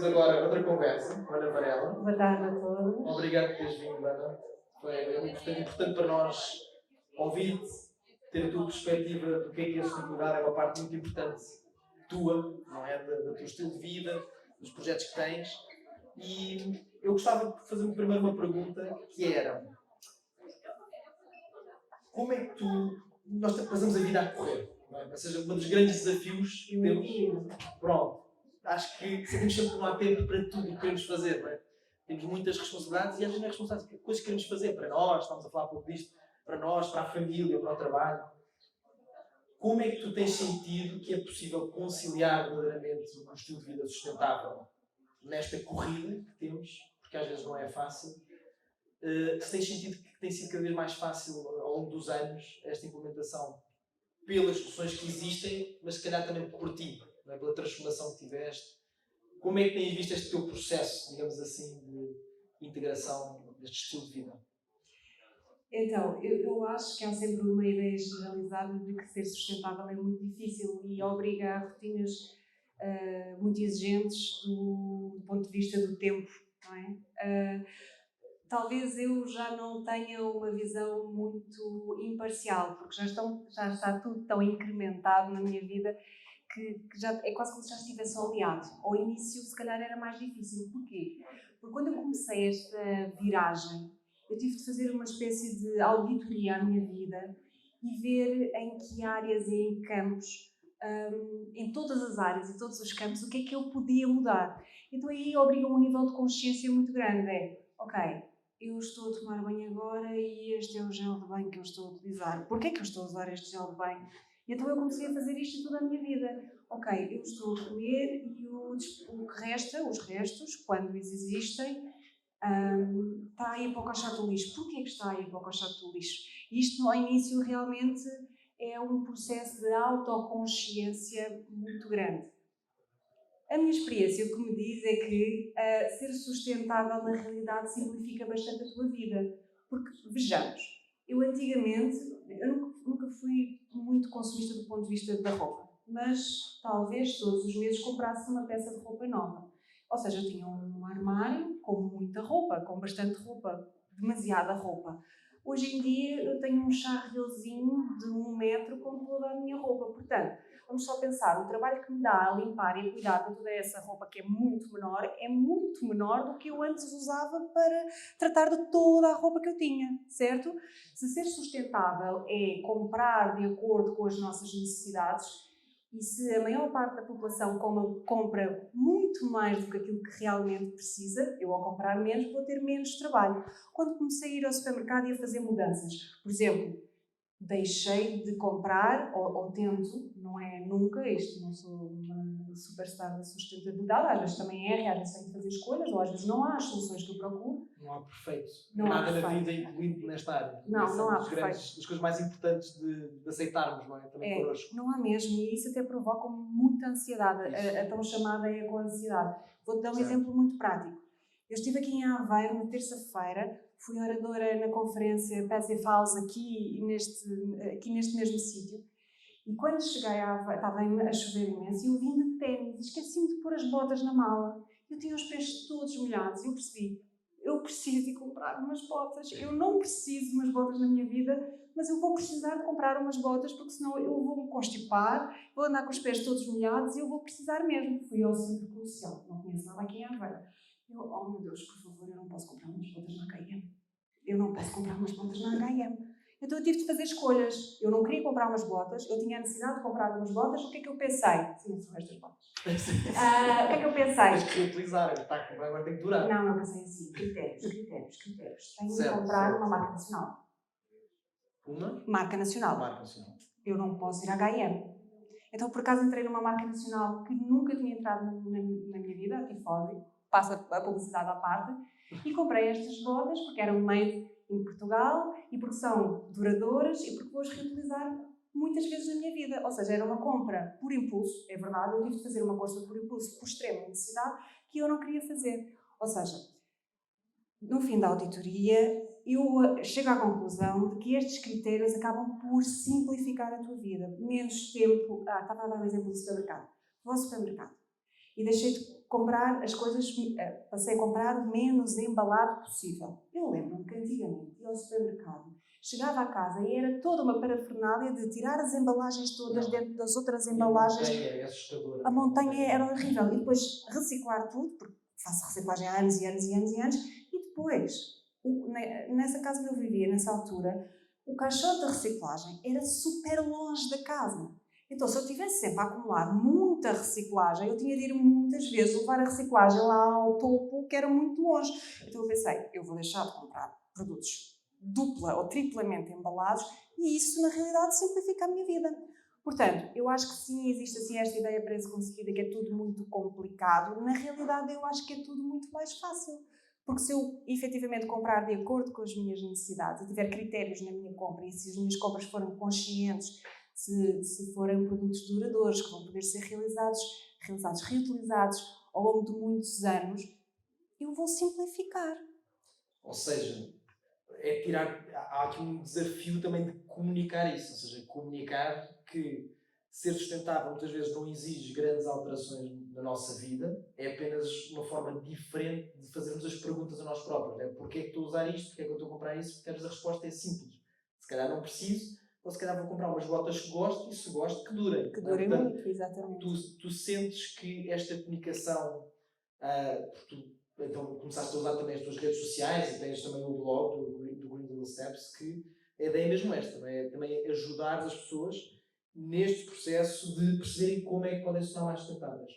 agora outra conversa com a Ana Varela. Boa tarde a todos. Obrigado por teres vindo, Ana. É muito importante para nós ouvir-te, ter a tua perspectiva do que é a sustentabilidade. É uma parte muito importante tua, não é? Do teu estilo de vida, dos projetos que tens. E eu gostava de fazer primeiro uma pergunta, que era: como é que nós passamos a vida a correr? Não é? Ou seja, um dos grandes desafios que temos. Pronto. Acho que sabemos sempre que não há tempo para tudo o que queremos fazer, não é? Temos muitas responsabilidades e às vezes não é responsabilidade, coisas que queremos fazer para nós, estamos a falar um pouco disto, para nós, para a família, para o trabalho. Como é que tu tens sentido que é possível conciliar verdadeiramente um estilo de vida sustentável nesta corrida que temos, porque às vezes não é fácil? Se tens sentido que tem sido cada vez mais fácil ao longo dos anos esta implementação pelas soluções que existem, mas se calhar também por ti, não é? Pela transformação que tiveste. Como é que tens visto este teu processo, digamos assim, de integração deste estilo de vida? Então, eu acho que há sempre uma ideia generalizada de que ser sustentável é muito difícil e obriga a rotinas muito exigentes do ponto de vista do tempo, não é? Talvez eu já não tenha uma visão muito imparcial, porque já está tudo tão incrementado na minha vida que já, é quase como se já estivesse oleado. Ao início, se calhar, era mais difícil. Porquê? Porque quando eu comecei esta viragem, eu tive de fazer uma espécie de auditoria à minha vida e ver em que áreas e em campos, em todas as áreas e todos os campos, o que é que eu podia mudar. Então aí obriga um nível de consciência muito grande. Ok, eu estou a tomar banho agora e este é o gel de banho que eu estou a utilizar. Porquê é que eu estou a usar este gel de banho? E então eu comecei a fazer isto toda a minha vida. Ok, eu estou a comer e o que resta, os restos, quando eles existem, está aí para o caixote do lixo. Porquê que está aí para o caixote do lixo? Isto, ao início, realmente é um processo de autoconsciência muito grande. A minha experiência, o que me diz é que ser sustentável, na realidade, simplifica bastante a tua vida. Porque, vejamos, eu antigamente, eu nunca fui muito consumista do ponto de vista da roupa, mas talvez todos os meses comprasse uma peça de roupa nova. Ou seja, eu tinha um armário com muita roupa, com bastante roupa, demasiada roupa. Hoje em dia eu tenho um charriozinho de 1 metro com toda a minha roupa. Portanto, vamos só pensar, o trabalho que me dá a limpar e a cuidar de toda essa roupa que é muito menor do que eu antes usava para tratar de toda a roupa que eu tinha, certo? Se ser sustentável é comprar de acordo com as nossas necessidades, e se a maior parte da população compra muito mais do que aquilo que realmente precisa, eu ao comprar menos vou ter menos trabalho. Quando comecei a ir ao supermercado e a fazer mudanças, por exemplo, deixei de comprar, ou tento, não é nunca, isto não sou uma superstar da sustentabilidade, às vezes também erro, às vezes tenho que fazer escolhas, ou às vezes não há as soluções que eu procuro. Não há perfeito. Não há nada perfeito. na vida incluído nesta área. Não há perfeito. Das coisas mais importantes de aceitarmos, não é? Também connosco. Não há mesmo, e isso até provoca muita ansiedade, a tão chamada eco-ansiedade. Vou-te dar um exemplo muito prático. Eu estive aqui em Aveiro, na terça-feira, fui oradora na conferência Passive House aqui neste mesmo sítio, e quando cheguei a Aveiro, estava a chover imenso, e eu vim de ténis, esqueci-me de pôr as botas na mala, eu tinha os pés todos molhados, e eu percebi, eu preciso de comprar umas botas, eu não preciso de umas botas na minha vida, mas eu vou precisar de comprar umas botas, porque senão eu vou me constipar, vou andar com os pés todos molhados e eu vou precisar mesmo. Fui ao centro comercial, não conheço nada aqui em Aveiro. Eu, oh meu Deus, por favor, eu não posso comprar umas botas na H&M. Eu não posso comprar umas botas na H&M. Então eu tive de fazer escolhas. Eu não queria comprar umas botas, eu tinha a necessidade de comprar umas botas. O que é que eu pensei? Sim, são estas botas. O que é que eu pensei? Tens que utilizar, agora tem que durar. Não, eu pensei assim, critérios. Tenho de comprar uma marca nacional. Uma? Marca nacional. Eu não posso ir à H&M. Então, por acaso, entrei numa marca nacional que nunca tinha entrado na minha vida, a Tifodi, passa a publicidade à parte, e comprei estas botas porque eram made em Portugal e porque são duradouras e porque vou as reutilizar muitas vezes na minha vida. Ou seja, era uma compra por impulso, é verdade, eu tive de fazer uma compra por impulso, por extrema necessidade, que eu não queria fazer. Ou seja, no fim da auditoria, eu chego à conclusão de que estes critérios acabam por simplificar a tua vida. Menos tempo... estava a dar um exemplo do supermercado. Vou ao supermercado. e deixei de comprar as coisas, passei a comprar o menos embalado possível. Eu lembro-me que antigamente ia ao supermercado, chegava a casa e era toda uma parafernália de tirar as embalagens todas dentro das outras embalagens. A montanha é assustadora. A montanha era horrível. E depois reciclar tudo, porque faço reciclagem há anos e anos e anos e anos, e depois, nessa casa que eu vivia, nessa altura, o caixote da reciclagem era super longe da casa. Então, se eu tivesse sempre a acumular muita reciclagem, eu tinha de ir muitas vezes levar a reciclagem lá ao topo, que era muito longe. Então eu pensei, eu vou deixar de comprar produtos dupla ou triplamente embalados e isso, na realidade, simplifica a minha vida. Portanto, eu acho que sim, existe assim esta ideia pré-concebida que é tudo muito complicado. Na realidade, eu acho que é tudo muito mais fácil. Porque se eu efetivamente comprar de acordo com as minhas necessidades e tiver critérios na minha compra e se as minhas compras forem conscientes, se forem produtos duradouros que vão poder ser realizados, reutilizados ao longo de muitos anos, eu vou simplificar. Ou seja, há aqui um desafio também de comunicar isso, ou seja, comunicar que ser sustentável muitas vezes não exige grandes alterações na nossa vida, é apenas uma forma diferente de fazermos as perguntas a nós próprios. É porquê é que estou a usar isto, porquê é que eu estou a comprar isso? Porque a resposta é simples. Se calhar não preciso, ou se calhar vou comprar umas botas que gosto e se gosto que durem. Que durem muito, exatamente. Tu sentes que esta comunicação, então começaste a usar também as tuas redes sociais e tens também o blog do Green Little Steps, que a ideia é mesmo esta, não é? Também ajudar as pessoas neste processo de perceberem como é que podem se tornar mais sustentáveis.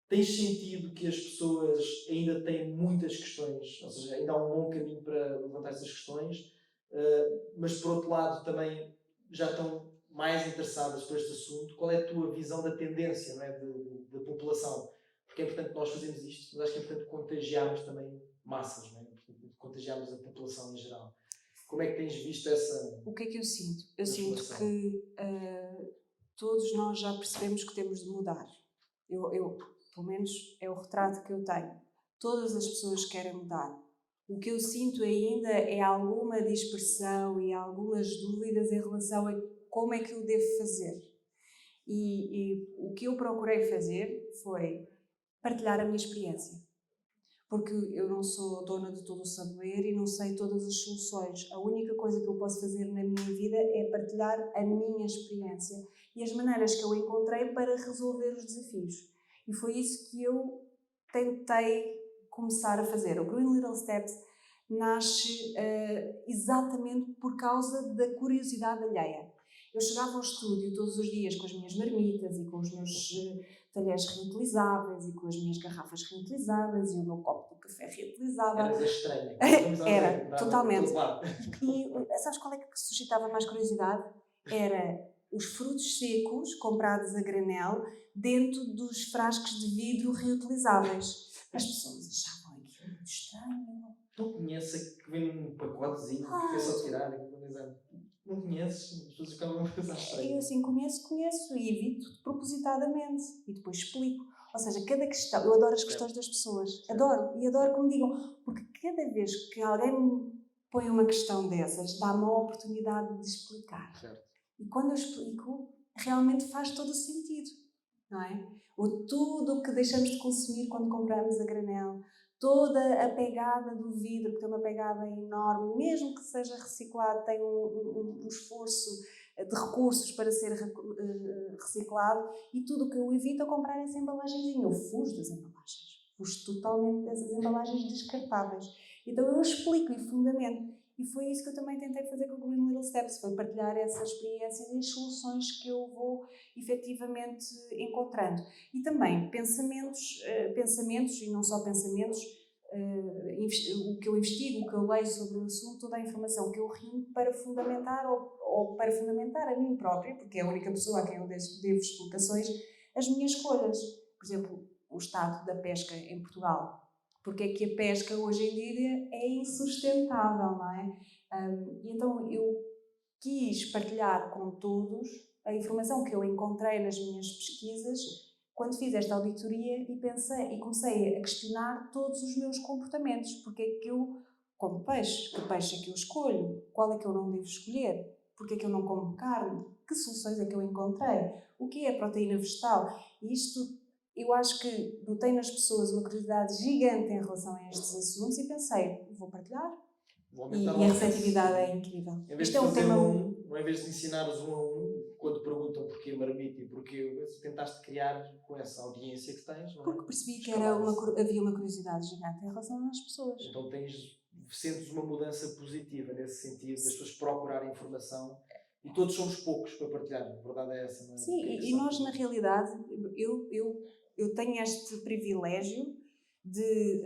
Tens sentido que as pessoas ainda têm muitas questões, ou seja, ainda há um bom caminho para levantar essas questões, mas por outro lado também já estão mais interessadas por este assunto? Qual é a tua visão da tendência, não é, da população? Porque é importante nós fazermos isto, mas acho que é importante contagiarmos também massas, não é? Contagiarmos a população em geral. Como é que tens visto essa... O que é que eu sinto? Eu sinto que todos nós já percebemos que temos de mudar. Pelo menos é o retrato que eu tenho. Todas as pessoas querem mudar. O que eu sinto ainda é alguma dispersão e algumas dúvidas em relação a como é que eu devo fazer. E o que eu procurei fazer foi partilhar a minha experiência. Porque eu não sou dona de todo o saber e não sei todas as soluções. A única coisa que eu posso fazer na minha vida é partilhar a minha experiência e as maneiras que eu encontrei para resolver os desafios. E foi isso que eu tentei começar a fazer. O Green Little Steps nasce exatamente por causa da curiosidade alheia. Eu chegava ao estúdio todos os dias com as minhas marmitas e com os meus talheres reutilizáveis e com as minhas garrafas reutilizáveis e o meu copo de café reutilizável. Eras a estranha. Era, totalmente. E sabes qual é que suscitava mais curiosidade? Era os frutos secos comprados a granel dentro dos frascos de vidro reutilizáveis. As pessoas achavam aquilo muito estranho. Tu conheces que vem num pacotezinho que é só tirar e analisar. Não conheces? As pessoas ficavam a pensar estranho. Eu assim, conheço e evito propositadamente. E depois explico. Ou seja, cada questão... Eu adoro as questões das pessoas. Adoro. E adoro que me digam. Porque cada vez que alguém me põe uma questão dessas, dá-me a oportunidade de explicar. Certo. E quando eu explico, realmente faz todo o sentido. Não é? Tudo o que deixamos de consumir quando compramos a granel, toda a pegada do vidro, que tem uma pegada enorme, mesmo que seja reciclado, tem um esforço de recursos para ser reciclado, e tudo o que eu evito é comprar essa embalagenzinha. Eu fujo das embalagens, fujo totalmente dessas embalagens descartáveis. Então eu explico e fundamento. E foi isso que eu também tentei fazer com o Green Little Steps, foi partilhar essas experiências e as soluções que eu vou efetivamente encontrando. E também pensamentos e não só pensamentos, o que eu investigo, o que eu leio sobre o assunto, toda a informação que eu reúno para fundamentar ou para fundamentar a mim própria, porque é a única pessoa a quem eu devo explicações, as minhas escolhas. Por exemplo, o estado da pesca em Portugal. Porque é que a pesca hoje em dia é insustentável, não é? E então eu quis partilhar com todos a informação que eu encontrei nas minhas pesquisas quando fiz esta auditoria e comecei a questionar todos os meus comportamentos. Porque é que eu como peixe? Que peixe é que eu escolho? Qual é que eu não devo escolher? Porque é que eu não como carne? Que soluções é que eu encontrei? O que é a proteína vegetal? E isto eu acho que notei nas pessoas uma curiosidade gigante em relação a estes assuntos e pensei, vou partilhar. E a receptividade é incrível. Em vez Isto de é um fazer tema... em vez de ensinares um a um, quando perguntam porquê marmita e porquê, tentaste criar com essa audiência que tens, não é? Porque percebi que havia uma curiosidade gigante em relação às pessoas. Então sentes uma mudança positiva nesse sentido, das pessoas procurarem informação. E todos somos poucos para partilhar, a verdade é essa, não é? Sim, e nós, na realidade, eu tenho este privilégio de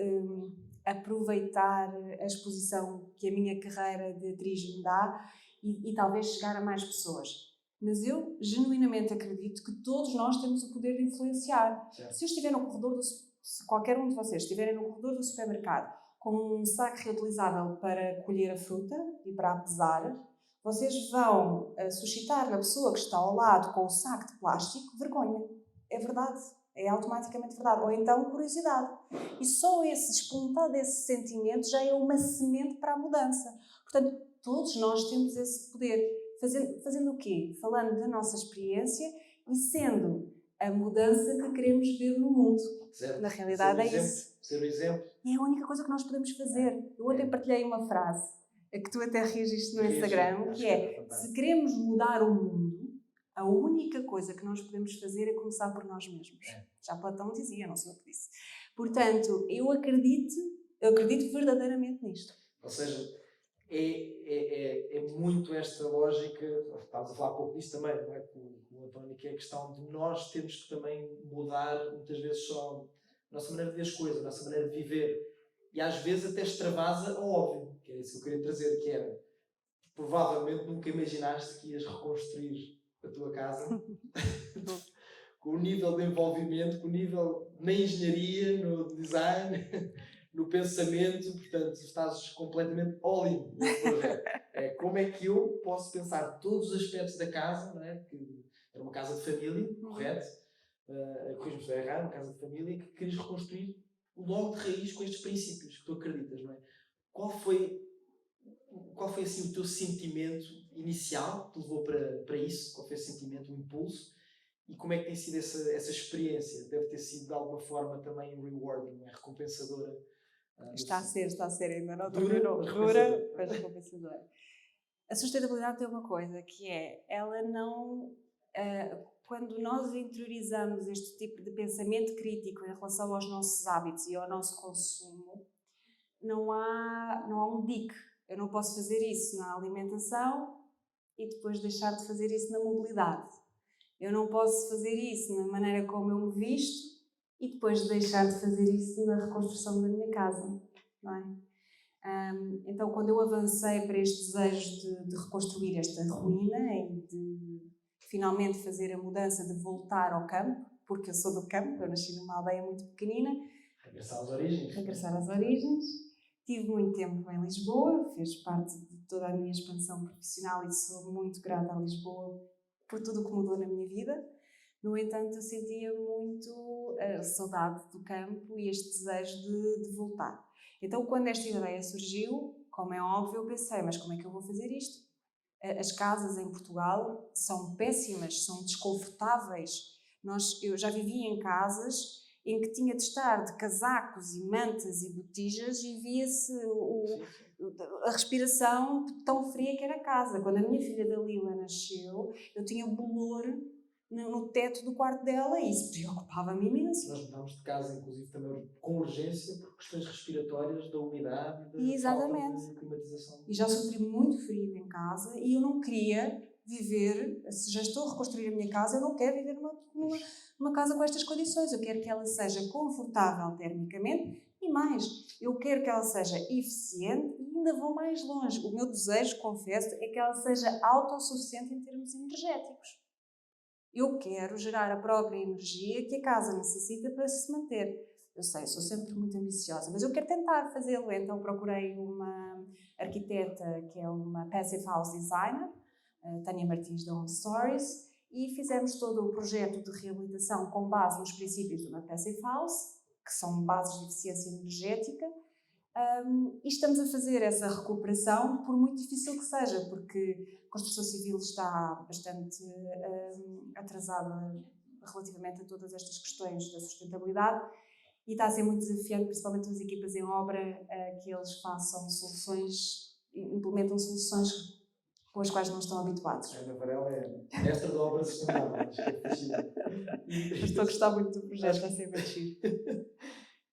aproveitar a exposição que a minha carreira de atriz me dá e talvez chegar a mais pessoas. Mas eu genuinamente acredito que todos nós temos o poder de influenciar. Certo. Se eu estiver no corredor se qualquer um de vocês estiverem no corredor do supermercado com um saco reutilizável para colher a fruta e para a pesar, vocês vão suscitar na pessoa que está ao lado com o saco de plástico vergonha. É verdade. É automaticamente verdade. Ou então curiosidade. E só esse despontar desse sentimento já é uma semente para a mudança. Portanto, todos nós temos esse poder. Fazendo o quê? Falando da nossa experiência e sendo a mudança que queremos ver no mundo. Certo. Na realidade é isso. Ser o exemplo. É a única coisa que nós podemos fazer. Eu ontem partilhei uma frase, que tu até reagiste no Instagram, que é: se queremos mudar o mundo, a única coisa que nós podemos fazer é começar por nós mesmos. Já Platão dizia, não sei o que disse. Portanto, eu acredito verdadeiramente nisto. Ou seja, é muito esta lógica, estávamos a falar um pouco disso também, não é? Com o António, que é a questão de nós temos que também mudar, muitas vezes, só a nossa maneira de ver as coisas, a nossa maneira de viver. E às vezes até extravasa ao óbvio, que é isso que eu queria trazer, que era, provavelmente nunca imaginaste que ias reconstruir a tua casa com o nível de envolvimento, com o nível na engenharia, no design, no pensamento, portanto, estás completamente all-in nesse projeto. Como é que eu posso pensar todos os aspectos da casa, não é? Que era uma casa de família, correto? Corrijo-me se estiver errado, uma casa de família, que querias reconstruir logo de raiz com estes princípios que tu acreditas, não é? Qual foi assim, o teu sentimento inicial que te levou para isso? Qual foi esse sentimento, o impulso? E como é que tem sido essa experiência? Deve ter sido de alguma forma também rewarding, não é? Recompensadora. Está a ser, ainda não Dura, terminou. Dura, mas recompensadora. A sustentabilidade tem uma coisa, que é, ela não... quando nós interiorizamos este tipo de pensamento crítico em relação aos nossos hábitos e ao nosso consumo, não há um dique. Eu não posso fazer isso na alimentação e depois deixar de fazer isso na mobilidade. Eu não posso fazer isso na maneira como eu me visto e depois deixar de fazer isso na reconstrução da minha casa, não é? Então, quando eu avancei para este desejo de reconstruir esta ruína e de finalmente fazer a mudança, de voltar ao campo, porque eu sou do campo, eu nasci numa aldeia muito pequenina. Regressar às origens. Regressar às origens. Tive muito tempo em Lisboa, fez parte de toda a minha expansão profissional e sou muito grata a Lisboa por tudo o que mudou na minha vida. No entanto, eu sentia muito saudade do campo e este desejo de voltar. Então, quando esta ideia surgiu, como é óbvio, eu pensei, mas como é que eu vou fazer isto? As casas em Portugal são péssimas, são desconfortáveis. Eu já vivi em casas em que tinha de estar de casacos e mantas e botijas e via-se a respiração tão fria que era a casa. Quando a minha filha Dalila nasceu, eu tinha bolor no teto do quarto dela e isso preocupava-me imenso. Nós mudámos de casa, inclusive, também com urgência, por questões respiratórias, da umidade e da falta de climatização. E já sofri muito frio em casa e eu não queria viver, se já estou a reconstruir a minha casa, eu não quero viver numa casa com estas condições. Eu quero que ela seja confortável termicamente e mais, eu quero que ela seja eficiente e ainda vou mais longe. O meu desejo, confesso, é que ela seja autossuficiente em termos energéticos. Eu quero gerar a própria energia que a casa necessita para se manter. Eu sei, sou sempre muito ambiciosa, mas eu quero tentar fazê-lo. Então procurei uma arquiteta que é uma Passive House Designer, Tânia Martins da Home Stories, e fizemos todo o projeto de reabilitação com base nos princípios de uma Passive House, que são bases de eficiência energética, e estamos a fazer essa recuperação, por muito difícil que seja, porque a construção civil está bastante atrasada relativamente a todas estas questões da sustentabilidade e está a ser muito desafiante, principalmente as equipas em obra, que eles façam soluções, implementam soluções com as quais não estão habituados. A Ana Varela é mestre de obras sustentáveis, acho que é fascinante. Eu estou a gostar muito do projeto, está a ser muito giro.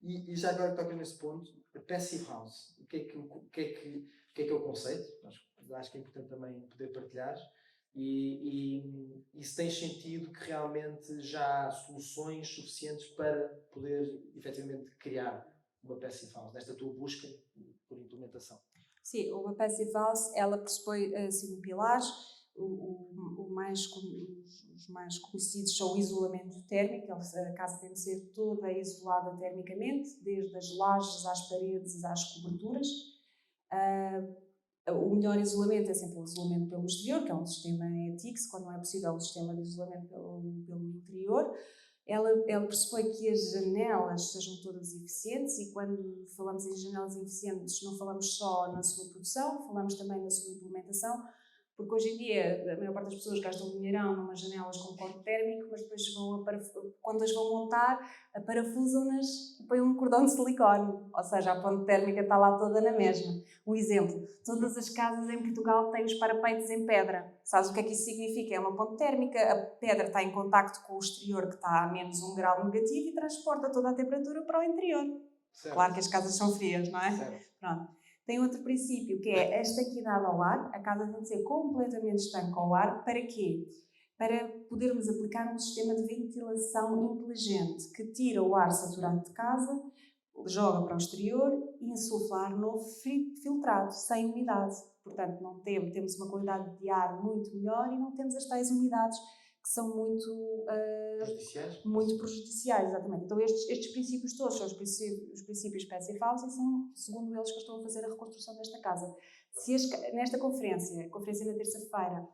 E já agora toca nesse ponto, a Passive House, o que é o conceito? Acho que é importante também poder partilhar. E se tens sentido que realmente já há soluções suficientes para poder efetivamente criar uma Passive House, nesta tua busca por implementação. Sim, uma Passive House, ela pressupõe 5 pilares. Os mais conhecidos são o isolamento térmico, a casa tem de ser toda isolada termicamente, desde as lajes às paredes às coberturas. O melhor isolamento é sempre o isolamento pelo exterior, que é um sistema ETICS, quando não é possível um sistema de isolamento pelo interior. Ela pressupõe que as janelas sejam todas eficientes, e quando falamos em janelas eficientes não falamos só na sua produção, falamos também na sua implementação, porque hoje em dia a maior parte das pessoas gastam um dinheirão numas janelas com corte térmico, mas depois quando as vão montar, parafusam-nas e põem um cordão de silicone, ou seja, a ponte térmica está lá toda na mesma. Um exemplo, todas as casas em Portugal têm os parapeitos em pedra. Sabes o que é que isso significa? É uma ponte térmica, a pedra está em contacto com o exterior, que está a menos 1 grau negativo, e transporta toda a temperatura para o interior. Certo. Claro que as casas são frias, não é? Certo. Pronto. Tem outro princípio, que é a estanquidade ao ar. A casa tem de ser completamente estanque ao ar. Para quê? Para podermos aplicar um sistema de ventilação inteligente que tira o ar saturado de casa, joga para o exterior e insufla ar novo filtrado, sem umidade. Portanto, não temos uma qualidade de ar muito melhor e não temos as tais umidades que são muito prejudiciais, exatamente. Então estes princípios todos são os princípios Passive House, e são, segundo eles, que eu estou a fazer a reconstrução desta casa. Nesta conferência na terça-feira,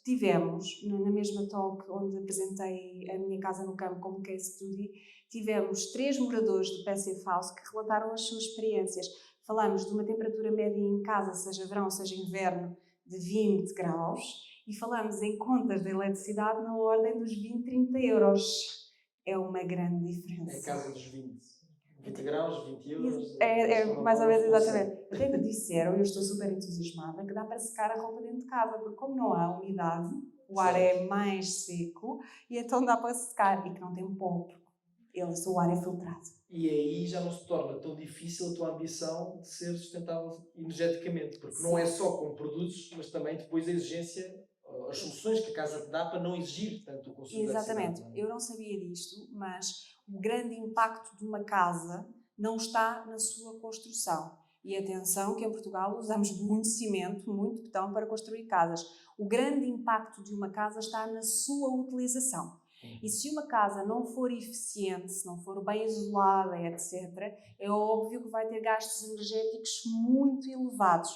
tivemos, na mesma talk onde apresentei a minha casa no campo como case study, tivemos 3 moradores de Passive House que relataram as suas experiências. Falamos de uma temperatura média em casa, seja verão, seja inverno, de 20 graus, e falamos em contas de eletricidade na ordem dos 20, 30 euros. É uma grande diferença. É a casa dos 20 graus, 20 euros. É mais ou menos, exatamente. Até me disseram, e eu estou super entusiasmada, que dá para secar a roupa dentro de casa, porque como não há umidade, o ar é mais seco, e então dá para secar, e que não tem pó, porque o ar é filtrado. E aí já não se torna tão difícil a tua ambição de ser sustentável energeticamente, porque Sim. Não é só com produtos, mas também depois a exigência, as soluções que a casa te dá para não exigir tanto o consumo de eletricidade. Exatamente. Eu não sabia disto, mas o grande impacto de uma casa não está na sua construção. E atenção que em Portugal usamos muito cimento, muito betão para construir casas. O grande impacto de uma casa está na sua utilização. E se uma casa não for eficiente, se não for bem isolada, etc., é óbvio que vai ter gastos energéticos muito elevados.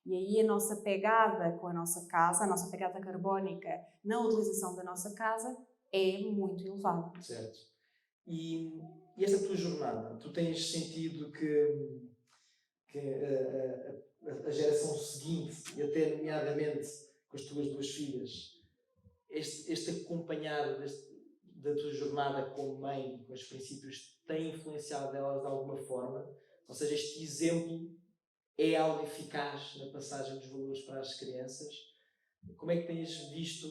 E aí a nossa pegada com a nossa casa, a nossa pegada carbónica na utilização da nossa casa é muito elevada. Certo. E essa tua jornada, tu tens sentido que a geração seguinte, e até nomeadamente com as tuas 2 filhas, este acompanhar da tua jornada como mãe, com os princípios, tem influenciado elas de alguma forma? Ou seja, este exemplo é algo eficaz na passagem dos valores para as crianças? Como é que tens visto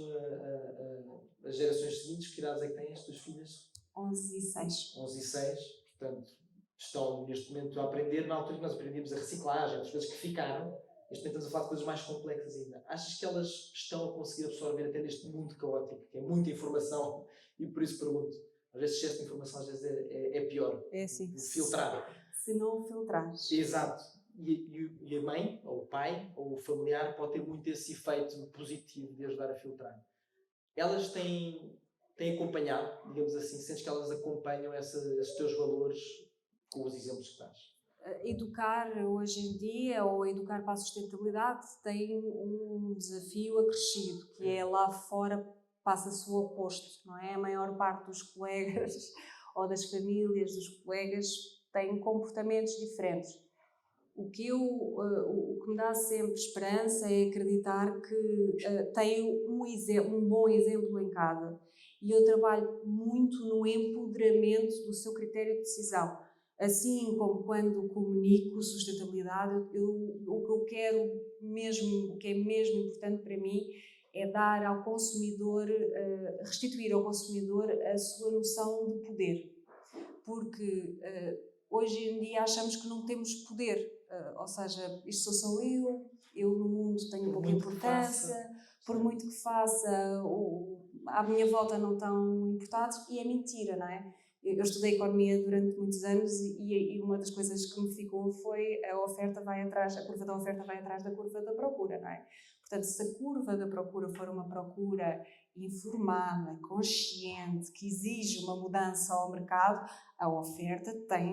as gerações seguintes? Que idades é que têm as tuas filhas? 11 e 6. 11 e 6, portanto, estão neste momento a aprender. Na altura que nós aprendíamos a reciclagem, as coisas que ficaram, neste momento estamos a falar de coisas mais complexas ainda. Achas que elas estão a conseguir absorver até neste mundo caótico, que é muita informação, e por isso pergunto, às vezes excesso de informação às vezes é pior. É assim. Filtrar. Se não filtrares. Exato. E a mãe, ou o pai, ou o familiar pode ter muito esse efeito positivo de ajudar a filtrar. Elas têm acompanhado, digamos assim, sentes que elas acompanham esses teus valores com os exemplos que dás? Educar hoje em dia, ou educar para a sustentabilidade, tem um desafio acrescido, que é lá fora passa-se o oposto, não é? A maior parte dos colegas ou das famílias dos colegas têm comportamentos diferentes. O que me dá sempre esperança é acreditar que tem um bom exemplo em casa. E eu trabalho muito no empoderamento do seu critério de decisão. Assim como quando comunico sustentabilidade, o que eu quero mesmo, o que é mesmo importante para mim, é dar ao consumidor, restituir ao consumidor a sua noção de poder. Porque hoje em dia achamos que não temos poder, ou seja, isto sou só eu no mundo tenho pouca importância, por muito que faça, à minha volta não estão importados, e é mentira, não é? Eu estudei economia durante muitos anos e uma das coisas que me ficou foi a curva da oferta vai atrás da curva da procura, não é? Portanto, se a curva da procura for uma procura informada, consciente, que exige uma mudança ao mercado, a oferta tem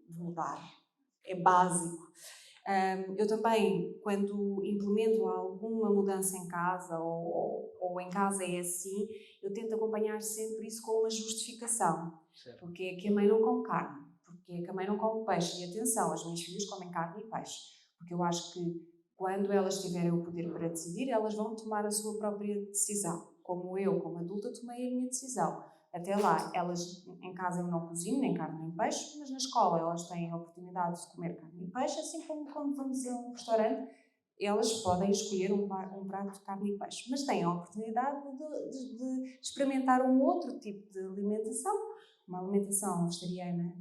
de mudar. É básico. Eu também, quando implemento alguma mudança em casa ou em casa é assim, eu tento acompanhar sempre isso com uma justificação. Certo. Porque é que a mãe não come carne, porque é que a mãe não come peixe. E atenção, as minhas filhas comem carne e peixe. Porque eu acho que quando elas tiverem o poder para decidir, elas vão tomar a sua própria decisão. Como eu, como adulta, tomei a minha decisão. Até lá, elas em casa eu não cozinho nem carne nem peixe, mas na escola elas têm a oportunidade de comer carne e peixe, assim como quando vamos a um restaurante, elas podem escolher um prato de carne e peixe, mas têm a oportunidade de experimentar um outro tipo de alimentação, uma alimentação vegetariana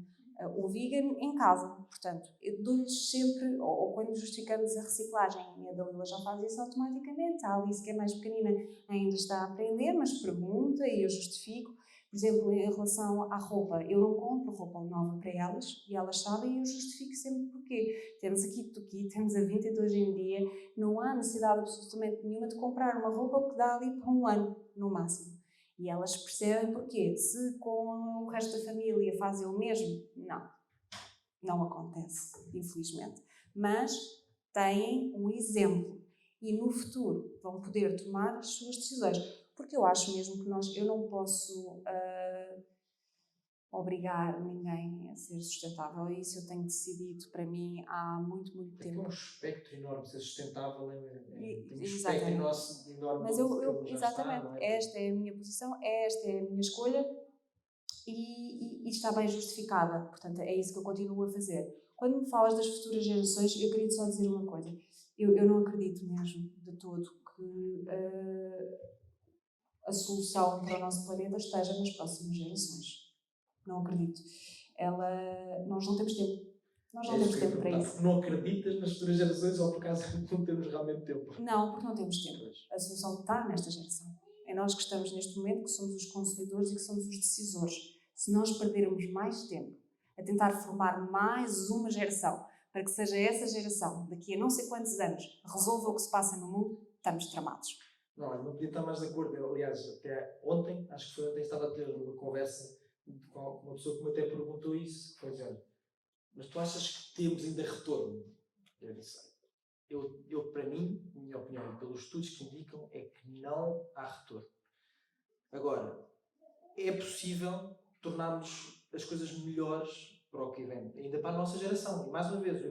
ou vegan em casa. Portanto, eu dou-lhes sempre, ou quando justificamos a reciclagem, a Dalila já faz isso automaticamente, a Alice, que é mais pequenina, ainda está a aprender, mas pergunta e eu justifico. Por exemplo, em relação à roupa, eu não compro roupa nova para elas e elas sabem e eu justifico sempre porquê. Temos aqui tudo, temos a Vinted hoje em dia, não há necessidade absolutamente nenhuma de comprar uma roupa que dá ali para um ano, no máximo. E elas percebem porquê. Se com o resto da família fazem o mesmo, não acontece, infelizmente. Mas têm um exemplo e no futuro vão poder tomar as suas decisões. Porque eu acho mesmo que eu não posso obrigar ninguém a ser sustentável. E isso eu tenho decidido para mim há muito, muito tempo. É um espectro enorme, ser sustentável tem um Exatamente. espectro enorme. Mas exatamente, está, esta é a minha posição, esta é a minha escolha e está bem justificada. Portanto, é isso que eu continuo a fazer. Quando me falas das futuras gerações, eu queria só dizer uma coisa. Eu não acredito mesmo de todo que a solução para o nosso planeta esteja nas próximas gerações. Não acredito. Nós não temos tempo. Nós não temos tempo para isso. Não acreditas nas futuras gerações ou por acaso não temos realmente tempo? Não, porque não temos tempo. A solução está nesta geração. É nós que estamos neste momento, que somos os consumidores e que somos os decisores. Se nós perdermos mais tempo a tentar formar mais uma geração para que seja essa geração, daqui a não sei quantos anos, resolva o que se passa no mundo, estamos tramados. Não podia estar mais de acordo. Aliás, até ontem, acho que foi ontem, estava a ter uma conversa com uma pessoa que me até perguntou isso, que foi dizer, mas tu achas que temos ainda retorno? Eu disse, para mim, minha opinião, pelos estudos que indicam, é que não há retorno. Agora, é possível tornarmos as coisas melhores para o que vem, ainda para a nossa geração. E mais uma vez,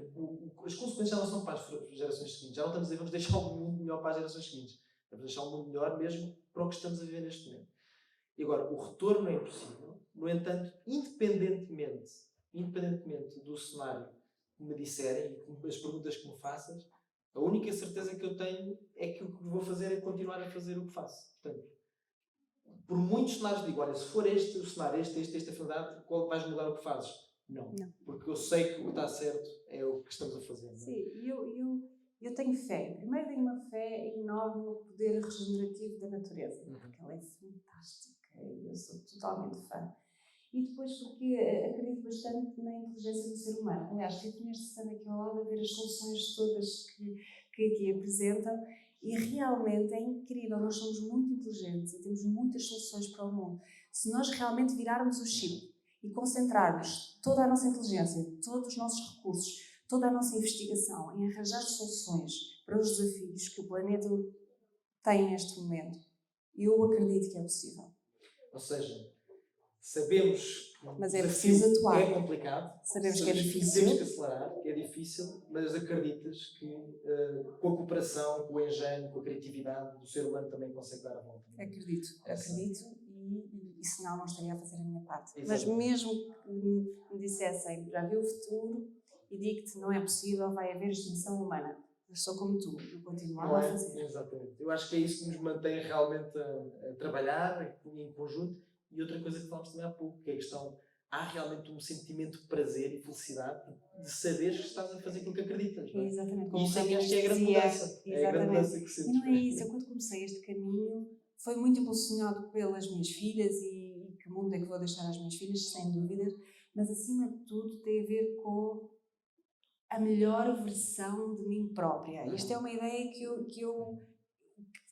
as consequências já não são para as gerações seguintes. Já não estamos a dizer vamos deixar o mundo melhor para as gerações seguintes. Vamos deixar o mundo melhor mesmo para o que estamos a viver neste momento. E agora, o retorno é impossível. No entanto, independentemente do cenário que me disserem e as perguntas que me faças, a única certeza que eu tenho é que o que vou fazer é continuar a fazer o que faço. Portanto, por muitos cenários digo, olha, se for este o cenário, esta finalidade, qual vais mudar o que fazes? Não. Porque eu sei que o que está certo é o que estamos a fazer. Não é? Sim, eu tenho fé. Primeiro tenho uma fé enorme no poder regenerativo da natureza, porque ela é fantástica e eu sou totalmente fã. E depois porque acredito bastante na inteligência do ser humano. Aliás, fico neste stand aqui ao lado a ver as soluções todas que aqui apresentam e realmente é incrível. Nós somos muito inteligentes e temos muitas soluções para o mundo. Se nós realmente virarmos o chip e concentrarmos toda a nossa inteligência, todos os nossos recursos, toda a nossa investigação em arranjar soluções para os desafios que o planeta tem neste momento, eu acredito que é possível. Ou seja, sabemos mas é preciso atuar. É complicado. Sabemos que é difícil. Temos que acelerar, que é difícil, mas acreditas que com a cooperação, com o engenho, com a criatividade do ser humano também consegue dar a volta. Acredito. E e senão não estaria a fazer a minha parte. Exatamente. Mas mesmo que me dissessem, já vi o futuro e digo-te não é possível, vai haver extinção humana. Eu sou como tu, eu continuava a fazer. Exatamente. Eu acho que é isso que nos mantém realmente a trabalhar em conjunto. E outra coisa que falámos também há pouco, que é a questão, há realmente um sentimento de prazer e felicidade de saberes que estás a fazer aquilo que acreditas. Não é? Exatamente. E isso é que acho que é a grande mudança. É a grande mudança que sentes. E não é isso, eu quando comecei este caminho foi muito impulsionado pelas minhas filhas e que mundo é que vou deixar às minhas filhas, sem dúvidas, mas acima de tudo tem a ver com a melhor versão de mim própria. Isto é uma ideia que eu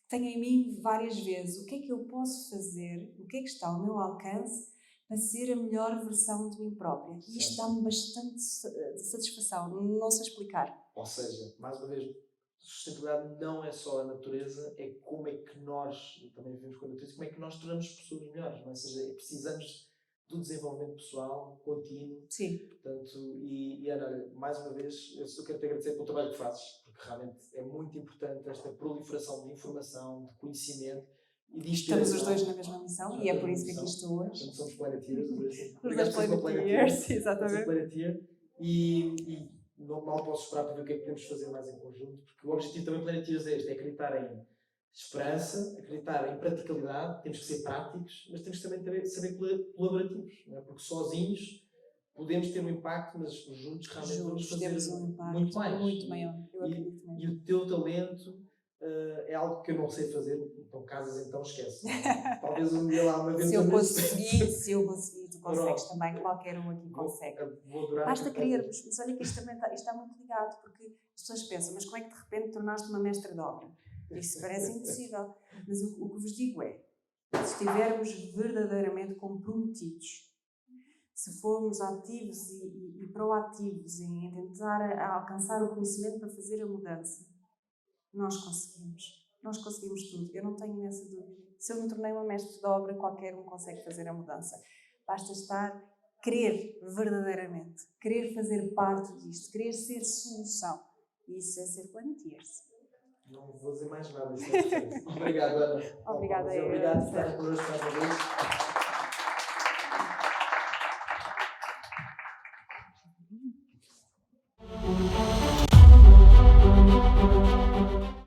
tenho em mim várias vezes. O que é que eu posso fazer, o que é que está ao meu alcance para ser a melhor versão de mim própria? E isto dá-me bastante satisfação, não sei explicar. Ou seja, mais uma vez, sustentabilidade não é só a natureza, é como é que nós, e também vivemos com a natureza, como é que nós tornamos pessoas melhores, não é? Ou seja, precisamos do desenvolvimento pessoal contínuo. Sim. Portanto, e Ana, mais uma vez, eu quero te agradecer pelo trabalho que fazes, porque realmente é muito importante esta proliferação de informação, de conhecimento e de inspiração. Estamos os dois na mesma missão e é por isso que aqui estou hoje. Portanto, somos Planeteers. Obrigado por ser uma Planeteers, exatamente. E não mal posso esperar para ver o que é que podemos fazer mais em conjunto, porque o objetivo também Planeteers é este, é acreditar em esperança, acreditar em praticalidade, temos que ser práticos, mas temos que também saber colaborativos, não é? Porque sozinhos podemos ter um impacto, mas juntos realmente vamos fazer um impacto muito mais. Muito maior, eu acredito mesmo. E o teu talento é algo que eu não sei fazer, então casas então esquece. Talvez um dia lá uma vez. Se eu conseguir, tu consegues também, qualquer um aqui consegue. Vou adorar. Basta querermos, mas olha que isto também está muito ligado, porque as pessoas pensam, mas como é que de repente tornaste uma mestra de obra? Isso parece impossível. Mas o que vos digo é, se estivermos verdadeiramente comprometidos, se formos ativos e proativos em tentar alcançar o conhecimento para fazer a mudança, nós conseguimos tudo, eu não tenho essa dúvida. Se eu me tornei uma mestre de obra, qualquer um consegue fazer a mudança. Basta querer verdadeiramente, querer fazer parte disto, querer ser solução. E isso é ser Planeteers. Não vou dizer mais nada. Obrigado, Ana. Obrigada. Obrigado por estar connosco mais uma vez.